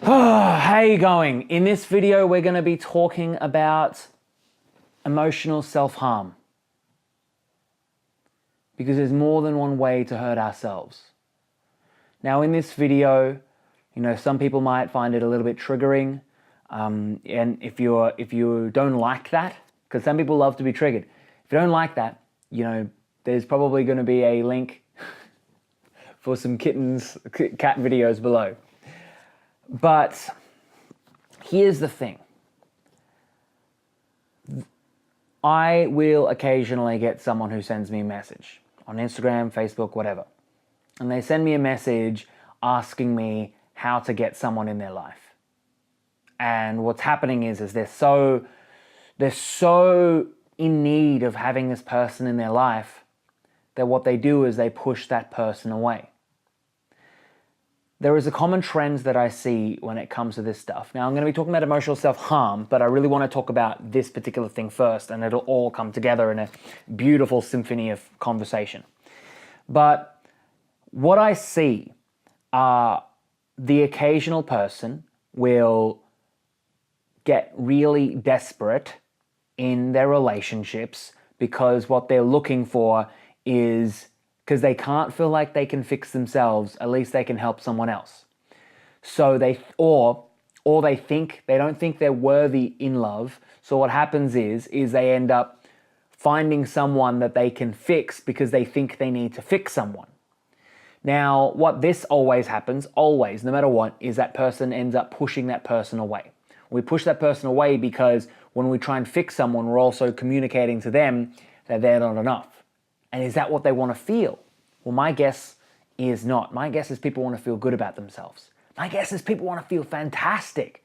How you going? In this video, we're going to be talking about emotional self-harm. Because there's more than one way to hurt ourselves. Now, in this video, some people might find it a little bit triggering. And if you don't like that, because some people love to be triggered. If you don't like that, there's probably going to be a link for some cat videos below. But here's the thing. I will occasionally get someone who sends me a message on Instagram, Facebook, whatever. And they send me a message asking me how to get someone in their life. And what's happening is they're so in need of having this person in their life that what they do is they push that person away. There is a common trend that I see when it comes to this stuff. Now, I'm going to be talking about emotional self-harm, but I really want to talk about this particular thing first, and it'll all come together in a beautiful symphony of conversation. But what I see are the occasional person will get really desperate in their relationships because what they're looking for is, because they can't feel like they can fix themselves, at least they can help someone else. So they don't think they're worthy in love. So what happens is they end up finding someone that they can fix because they think they need to fix someone. Now, what this always happens, no matter what, is that person ends up pushing that person away. We push that person away because when we try and fix someone, we're also communicating to them that they're not enough. And is that what they want to feel? Well, my guess is not. My guess is people want to feel good about themselves. My guess is people want to feel fantastic.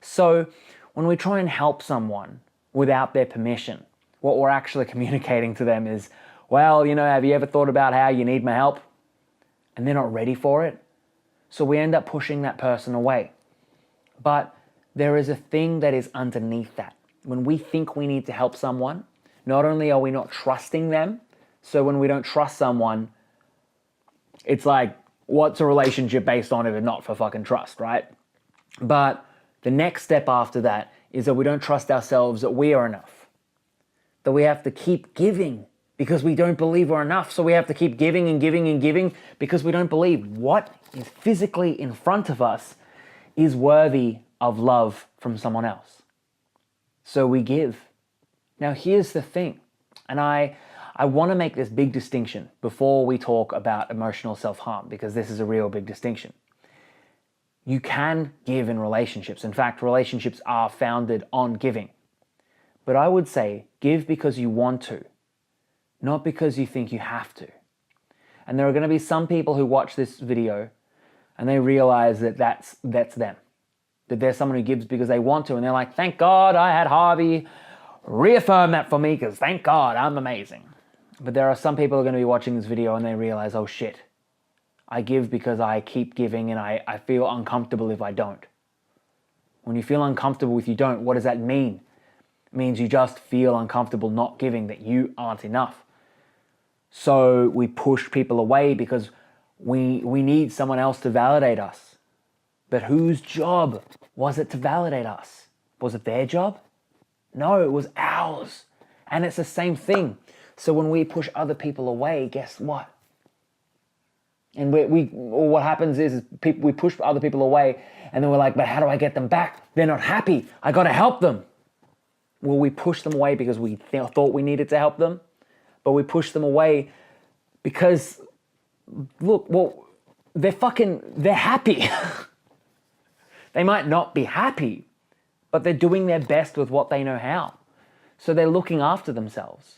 So when we try and help someone without their permission, what we're actually communicating to them is, well, have you ever thought about how you need my help? And they're not ready for it. So we end up pushing that person away. But there is a thing that is underneath that. When we think we need to help someone, not only are we not trusting them, so when we don't trust someone, it's like, what's a relationship based on if it's not for fucking trust, right? But the next step after that is that we don't trust ourselves that we are enough. That we have to keep giving because we don't believe we're enough. So we have to keep giving and giving and giving because we don't believe what is physically in front of us is worthy of love from someone else. So we give. Now here's the thing, and I want to make this big distinction before we talk about emotional self-harm, because this is a real big distinction. You can give in relationships. In fact, relationships are founded on giving. But I would say give because you want to, not because you think you have to. And there are going to be some people who watch this video and they realize that that's them. That there's someone who gives because they want to, and they're like, thank God I had Harvey reaffirm that for me because thank God I'm amazing. But there are some people who are going to be watching this video and they realize, oh shit, I give because I keep giving and I feel uncomfortable if I don't. When you feel uncomfortable if you don't, what does that mean? It means you just feel uncomfortable not giving, that you aren't enough. So we push people away because we need someone else to validate us. But whose job was it to validate us? Was it their job? No, it was ours. And it's the same thing. So when we push other people away, guess what? And what happens is we push other people away and then we're like, but how do I get them back? They're not happy. I got to help them. Well, we push them away because we thought we needed to help them. But we push them away because, they're happy. They might not be happy, but they're doing their best with what they know how. So they're looking after themselves.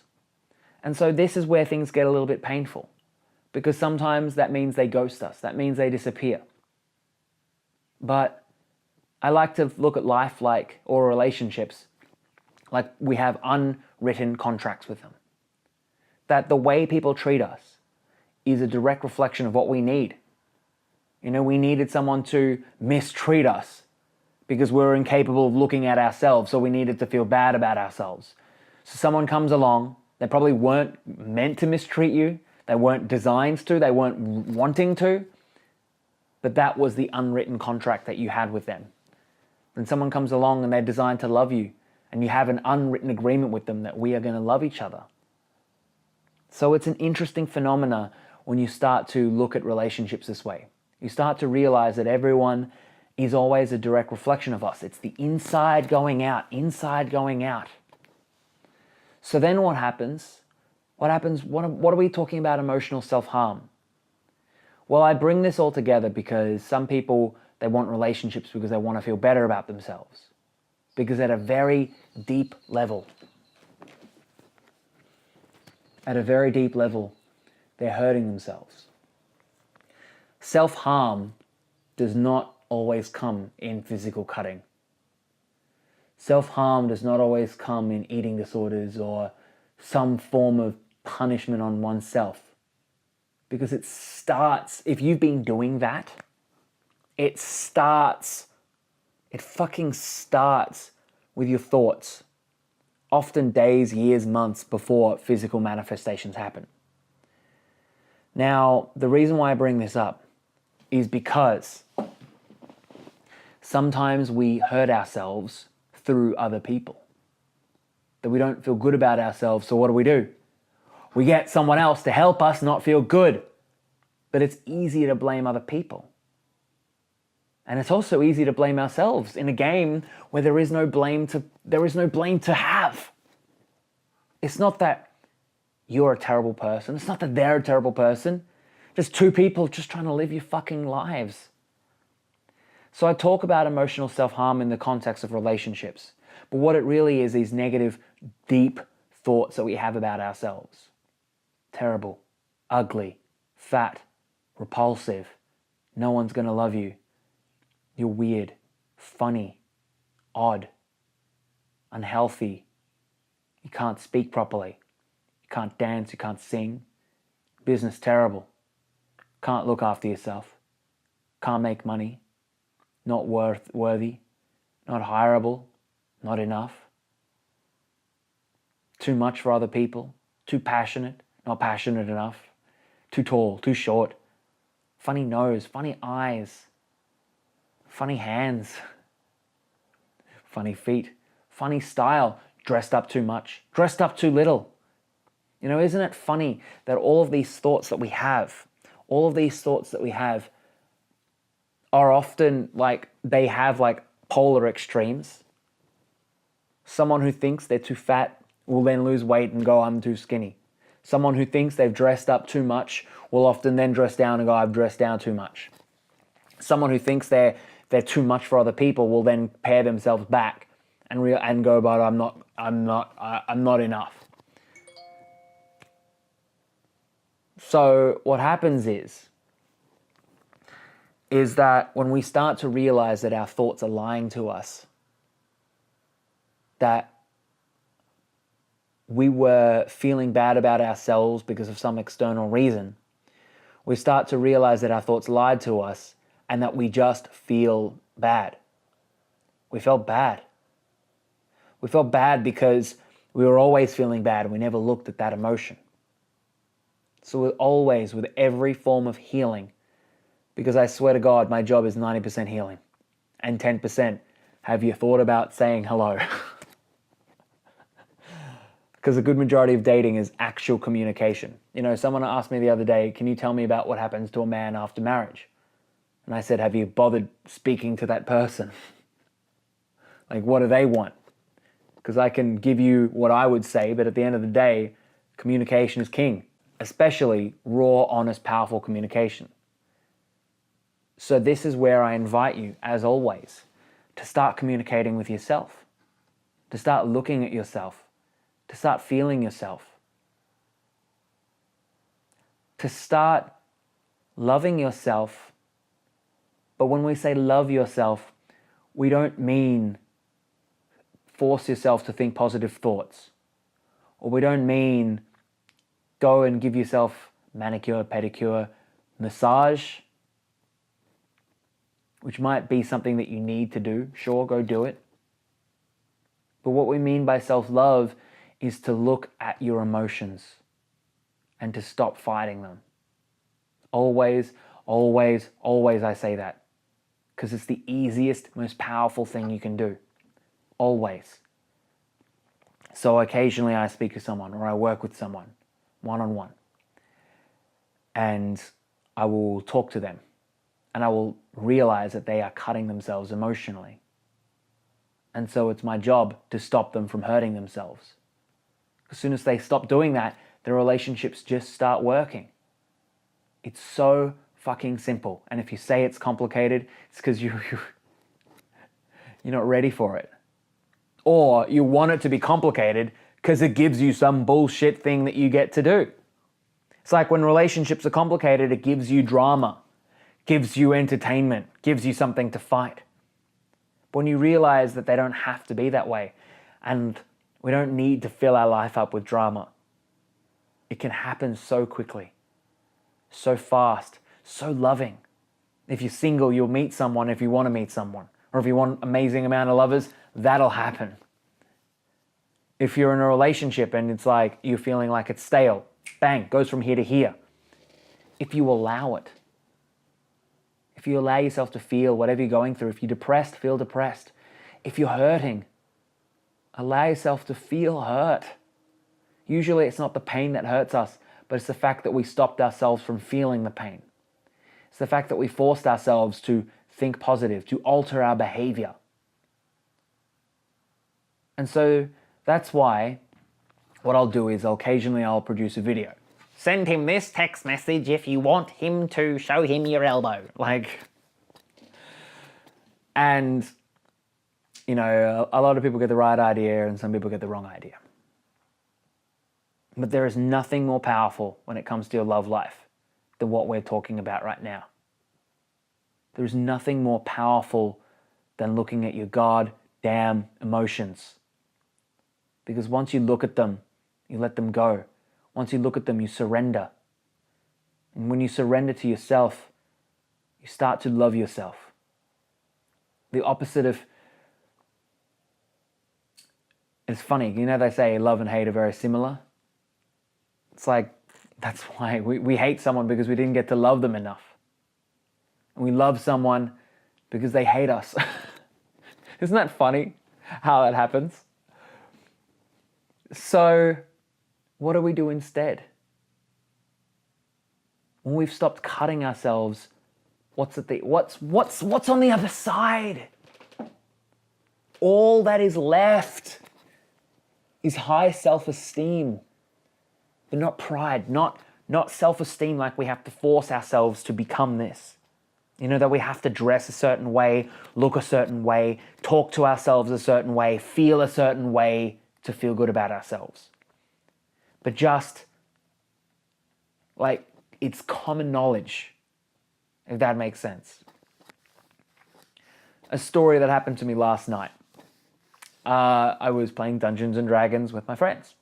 And so this is where things get a little bit painful, because sometimes that means they ghost us. That means they disappear. But I like to look at life or relationships like we have unwritten contracts with them. That the way people treat us is a direct reflection of what we need. We needed someone to mistreat us because we're incapable of looking at ourselves, so we needed to feel bad about ourselves. So someone comes along, they probably weren't meant to mistreat you, they weren't designed to, they weren't wanting to, but that was the unwritten contract that you had with them. When someone comes along and they're designed to love you, and you have an unwritten agreement with them that we are going to love each other. So it's an interesting phenomena when you start to look at relationships this way. You start to realize that everyone is always a direct reflection of us. It's the inside going out, inside going out. So then what happens? What are we talking about emotional self-harm? Well, I bring this all together because some people, they want relationships because they want to feel better about themselves. Because at a very deep level, they're hurting themselves. Self-harm does not always come in physical cutting. Self-harm does not always come in eating disorders or some form of punishment on oneself. Because it starts, if you've been doing that, it fucking starts with your thoughts. Often days, years, months before physical manifestations happen. Now, the reason why I bring this up is because sometimes we hurt ourselves through other people. That we don't feel good about ourselves, so what do? We get someone else to help us not feel good. But it's easy to blame other people. And it's also easy to blame ourselves in a game where there is no blame to have. It's not that you're a terrible person. It's not that they're a terrible person. Just two people just trying to live your fucking lives. So I talk about emotional self-harm in the context of relationships. But what it really is these negative, deep thoughts that we have about ourselves. Terrible, ugly, fat, repulsive. No one's going to love you. You're weird, funny, odd, unhealthy. You can't speak properly. You can't dance, you can't sing. Business terrible. Can't look after yourself. Can't make money. Not worthy. Not hireable. Not enough. Too much for other people. Too passionate. Not passionate enough. Too tall. Too short. Funny nose. Funny eyes. Funny hands. Funny feet. Funny style. Dressed up too much. Dressed up too little. You know, isn't it funny that all of these thoughts that we have, are often like, they have like polar extremes. Someone who thinks they're too fat will then lose weight and go, I'm too skinny. Someone who thinks they've dressed up too much will often then dress down and go, I've dressed down too much. Someone who thinks they're too much for other people will then pare themselves back and go, but I'm not enough. So what happens is that when we start to realize that our thoughts are lying to us, that we were feeling bad about ourselves because of some external reason, we start to realize that our thoughts lied to us and that we just feel bad. We felt bad. We felt bad because we were always feeling bad and we never looked at that emotion. So always, with every form of healing, because I swear to God, my job is 90% healing and 10% have you thought about saying hello? Because a good majority of dating is actual communication. You know, someone asked me the other day, can you tell me about what happens to a man after marriage? And I said, have you bothered speaking to that person? Like, what do they want? Because I can give you what I would say, but at the end of the day, communication is king, especially raw, honest, powerful communication. So this is where I invite you, as always, to start communicating with yourself, to start looking at yourself, to start feeling yourself, to start loving yourself. But when we say love yourself, we don't mean force yourself to think positive thoughts. Or we don't mean go and give yourself manicure, pedicure, massage, which might be something that you need to do. Sure, go do it. But what we mean by self-love is to look at your emotions and to stop fighting them. Always, Always, always I say that. Because it's the easiest, most powerful thing you can do. Always. So occasionally I speak to someone or I work with someone one-on-one. And I will talk to them. And I will realize that they are cutting themselves emotionally. And so it's my job to stop them from hurting themselves. As soon as they stop doing that, the relationships just start working. It's so fucking simple. And if you say it's complicated, it's because you're not ready for it. Or you want it to be complicated because it gives you some bullshit thing that you get to do. It's like when relationships are complicated, it gives you drama, gives you entertainment, gives you something to fight. But when you realize that they don't have to be that way, and we don't need to fill our life up with drama, it can happen so quickly, so fast, so loving. If you're single, you'll meet someone if you want to meet someone. Or if you want an amazing amount of lovers, that'll happen. If you're in a relationship and it's like you're feeling like it's stale, bang, goes from here to here. If you allow it. If you allow yourself to feel whatever you're going through, if you're depressed, feel depressed. If you're hurting, allow yourself to feel hurt. Usually it's not the pain that hurts us, but it's the fact that we stopped ourselves from feeling the pain. It's the fact that we forced ourselves to think positive, to alter our behavior. And so that's why what I'll do is occasionally I'll produce a video. Send him this text message if you want him to show him your elbow. And, you know, a lot of people get the right idea and some people get the wrong idea. But there is nothing more powerful when it comes to your love life than what we're talking about right now. There's nothing more powerful than looking at your goddamn emotions. Because once you look at them, you let them go. Once you look at them, you surrender. And when you surrender to yourself, you start to love yourself. The opposite of... It's funny, you know they say love and hate are very similar? It's like, that's why we hate someone because we didn't get to love them enough. And we love someone because they hate us. Isn't that funny how that happens? So, what do we do instead? When we've stopped cutting ourselves, what's on the other side? All that is left is high self-esteem, but not pride, not self-esteem like we have to force ourselves to become this. You know, that we have to dress a certain way, look a certain way, talk to ourselves a certain way, feel a certain way to feel good about ourselves. But just, like, it's common knowledge, if that makes sense. A story that happened to me last night. I was playing Dungeons and Dragons with my friends.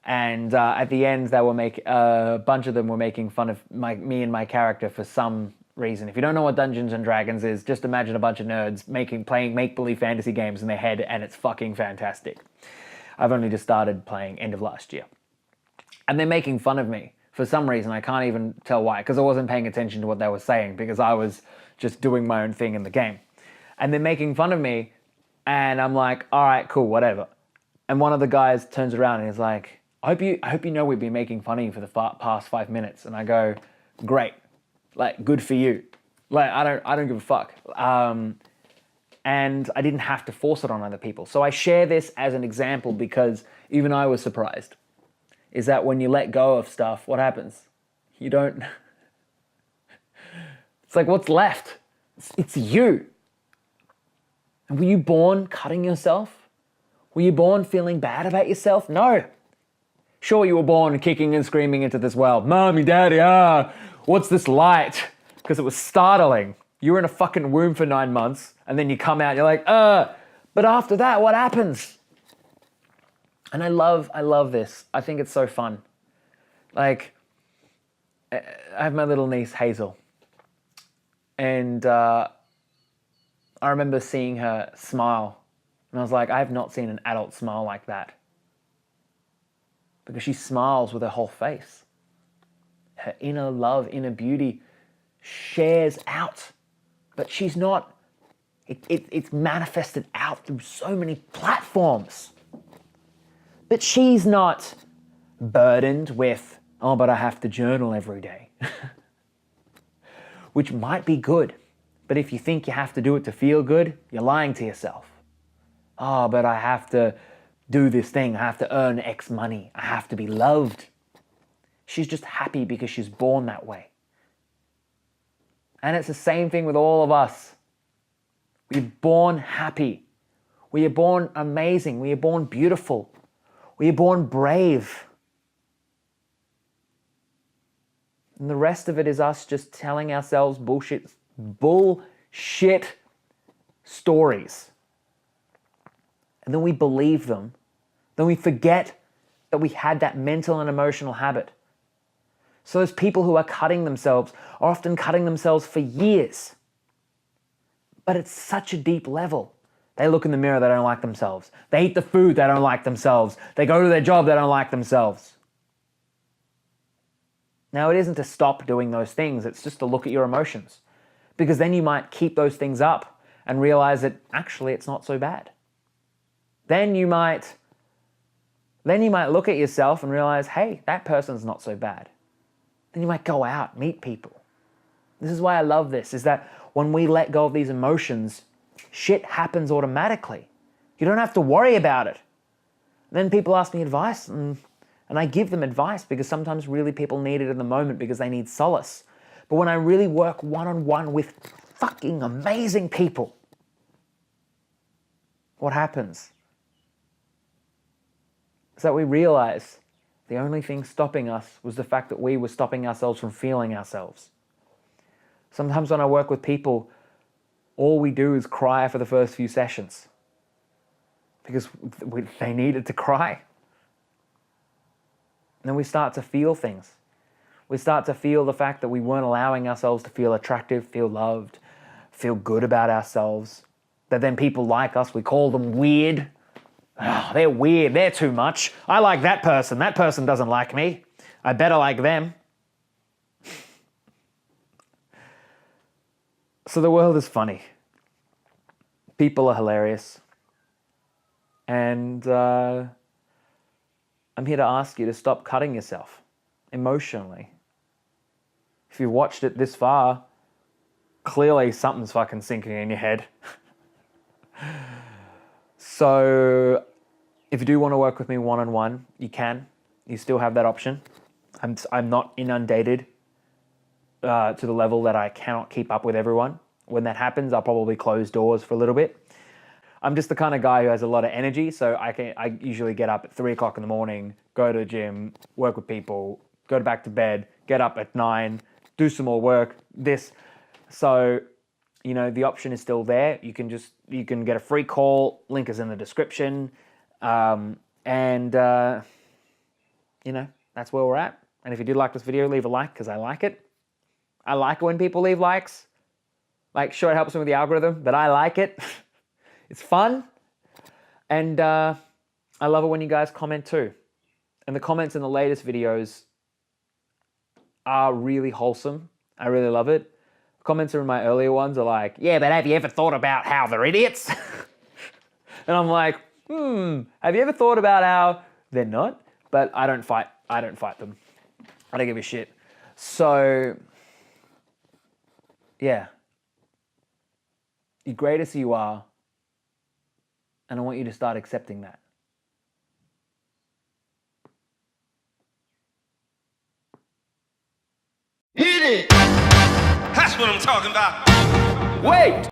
And at the end, a bunch of them were making fun of me and my character for some reason. If you don't know what Dungeons and Dragons is, just imagine a bunch of nerds playing make-believe fantasy games in their head, and it's fucking fantastic. I've only just started playing end of last year. And they're making fun of me for some reason. I can't even tell why, because I wasn't paying attention to what they were saying, because I was just doing my own thing in the game. And they're making fun of me, and I'm like, all right, cool, whatever. And one of the guys turns around and he's like, I hope you know we've been making fun of you for the past 5 minutes. And I go, great. Like, good for you. Like, I don't give a fuck. And I didn't have to force it on other people. So I share this as an example because even I was surprised. Is that when you let go of stuff, what happens? You don't... It's like, what's left? It's you. And were you born cutting yourself? Were you born feeling bad about yourself? No. Sure, you were born kicking and screaming into this world. Mommy, daddy, what's this light? Because it was startling. You were in a fucking womb for 9 months, and then you come out, you're like, but after that, what happens? And I love this. I think it's so fun. Like, I have my little niece, Hazel. And I remember seeing her smile. And I was like, I have not seen an adult smile like that. Because she smiles with her whole face. Her inner love, inner beauty shares out, but she's not, it's manifested out through so many platforms. But she's not burdened with, oh, but I have to journal every day. Which might be good, but if you think you have to do it to feel good, you're lying to yourself. Oh, but I have to do this thing, I have to earn X money, I have to be loved. She's just happy because she's born that way. And it's the same thing with all of us. We're born happy. We are born amazing. We are born beautiful. We are born brave. And the rest of it is us just telling ourselves bullshit stories. And then we believe them. Then we forget that we had that mental and emotional habit. So those people who are cutting themselves are often cutting themselves for years. But it's such a deep level. They look in the mirror, they don't like themselves. They eat the food, they don't like themselves. They go to their job, they don't like themselves. Now, it isn't to stop doing those things, it's just to look at your emotions. Because then you might keep those things up and realize that actually it's not so bad. Then you might look at yourself and realize, hey, that person's not so bad. Then you might go out, meet people. This is why I love this, is that when we let go of these emotions, shit happens automatically. You don't have to worry about it. Then people ask me advice, and I give them advice because sometimes really people need it in the moment because they need solace. But when I really work one-on-one with fucking amazing people, what happens is that we realize the only thing stopping us was the fact that we were stopping ourselves from feeling ourselves. Sometimes when I work with people, all we do is cry for the first few sessions because they needed to cry. And then we start to feel things. We start to feel the fact that we weren't allowing ourselves to feel attractive, feel loved, feel good about ourselves. That then people like us, we call them weird. Oh, they're weird, they're too much. I like that person doesn't like me. I better like them. So the world is funny. People are hilarious. And I'm here to ask you to stop cutting yourself emotionally. If you watched it this far, clearly something's fucking sinking in your head. So if you do want to work with me one-on-one, you can. You still have that option. I'm not inundated to the level that I cannot keep up with everyone. When that happens, I'll probably close doors for a little bit. I'm just the kind of guy who has a lot of energy, so I usually get up at 3 o'clock in the morning, go to the gym, work with people, go back to bed, get up at 9, do some more work, this. So, you know, the option is still there. You can get a free call, link is in the description. You know, that's where we're at. And if you did like this video, leave a like, because I like it. I like it when people leave likes. Like, sure, it helps me with the algorithm, but I like it. It's fun. And I love it when you guys comment too. And the comments in the latest videos are really wholesome. I really love it. Comments in my earlier ones are like, yeah, but have you ever thought about how they're idiots? And I'm like, have you ever thought about how they're not? But I don't fight them. I don't give a shit. So, yeah. You're great as you are, and I want you to start accepting that. Hit it! That's what I'm talking about. Wait!